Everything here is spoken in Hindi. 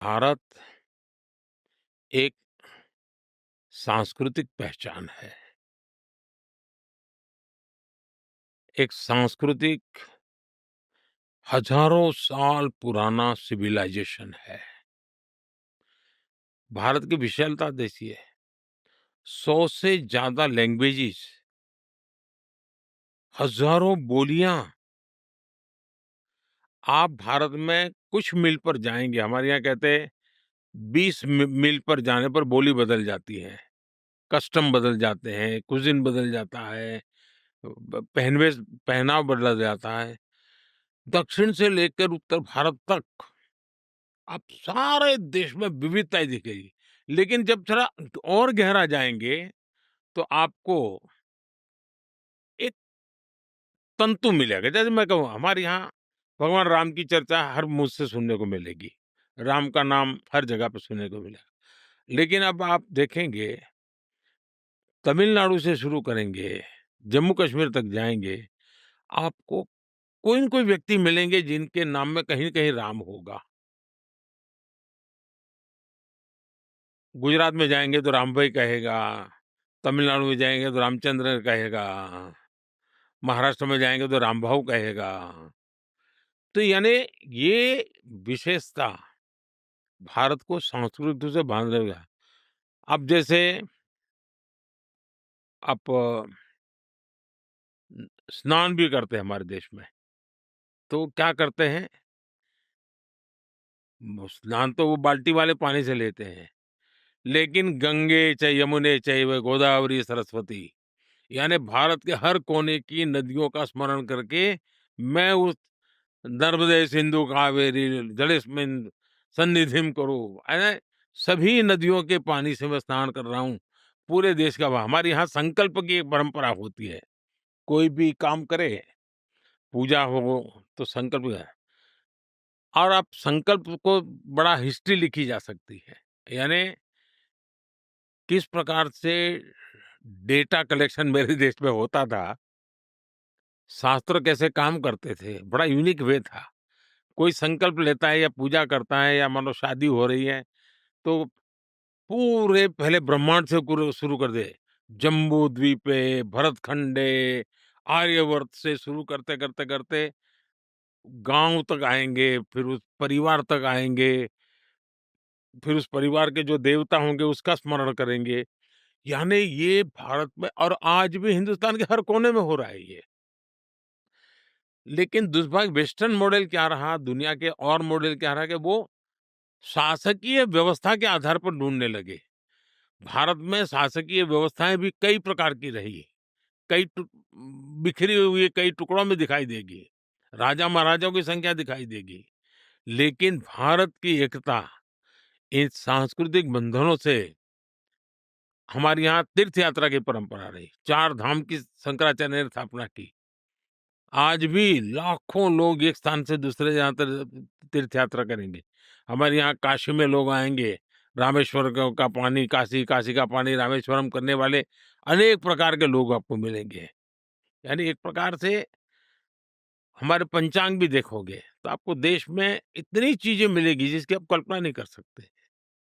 भारत एक सांस्कृतिक पहचान है, एक सांस्कृतिक हजारों साल पुराना सिविलाइजेशन है। भारत की विशालता देखिए, 100 से ज्यादा लैंग्वेजेस, हजारों बोलियां। आप भारत में कुछ मील पर जाएंगे, हमारे यहाँ कहते हैं 20 मील पर जाने पर बोली बदल जाती है, कस्टम बदल जाते हैं, कुजिन बदल जाता है, पहनवेश पहनाव बदल जाता है। दक्षिण से लेकर उत्तर भारत तक आप सारे देश में विविधताएं दिखेगी। लेकिन जब थोड़ा और गहरा जाएंगे तो आपको एक तंतु मिलेगा। जैसे मैं कहूँ, हमारे यहाँ भगवान राम की चर्चा हर मुंह से सुनने को मिलेगी, राम का नाम हर जगह पे सुनने को मिलेगा। लेकिन अब आप देखेंगे, तमिलनाडु से शुरू करेंगे, जम्मू कश्मीर तक जाएंगे, आपको कोई न कोई व्यक्ति मिलेंगे जिनके नाम में कहीं न कहीं राम होगा। गुजरात में जाएँगे तो राम भाई कहेगा, तमिलनाडु में जाएँगे तो रामचंद्र कहेगा, महाराष्ट्र में जाएँगे तो राम भाऊ कहेगा। तो यानी ये विशेषता भारत को संस्कृति से बांध रखा। अब जैसे आप स्नान भी करते हैं हमारे देश में, तो क्या करते हैं, स्नान तो वो बाल्टी वाले पानी से लेते हैं, लेकिन गंगे च यमुने चैव गोदावरी सरस्वती, यानी भारत के हर कोने की नदियों का स्मरण करके मैं उस नर्मदे सिंधु कावेरी जलेस्मिन सन्निधिम करो, अरे सभी नदियों के पानी से मैं स्नान कर रहा हूँ। पूरे देश का हमारे यहाँ संकल्प की एक परंपरा होती है। कोई भी काम करे, पूजा हो तो संकल्प और आप संकल्प को बड़ा हिस्ट्री लिखी जा सकती है। यानी किस प्रकार से डेटा कलेक्शन मेरे देश में होता था, शास्त्र कैसे काम करते थे, बड़ा यूनिक वे था। कोई संकल्प लेता है या पूजा करता है या मानो शादी हो रही है, तो पूरे पहले ब्रह्मांड से शुरू कर दे। जम्बू द्वीपे, भरतखंडे, आर्यवर्त से शुरू करते करते करते गांव तक आएंगे, फिर उस परिवार तक आएंगे, फिर उस परिवार के जो देवता होंगे उसका स्मरण करेंगे। यानी ये भारत में और आज भी हिंदुस्तान के हर कोने में हो रहा है ये। लेकिन दुर्भाग्य, वेस्टर्न मॉडल क्या रहा, दुनिया के और मॉडल क्या रहा कि वो शासकीय व्यवस्था के आधार पर ढूंढने लगे। भारत में शासकीय व्यवस्थाएं भी कई प्रकार की रही, कई बिखरी हुई कई टुकड़ों में दिखाई देगी, राजा महाराजाओं की संख्या दिखाई देगी, लेकिन भारत की एकता इन सांस्कृतिक बंधनों से। हमारे यहाँ तीर्थ यात्रा की परंपरा रही, 4 धाम की शंकराचार्य ने स्थापना की। आज भी लाखों लोग एक स्थान से दूसरे जगह तीर्थ यात्रा करेंगे। हमारे यहाँ काशी में लोग आएंगे, रामेश्वर का पानी काशी, काशी का पानी रामेश्वरम करने वाले अनेक प्रकार के लोग आपको मिलेंगे। यानी एक प्रकार से हमारे पंचांग भी देखोगे तो आपको देश में इतनी चीजें मिलेगी जिसकी आप कल्पना नहीं कर सकते।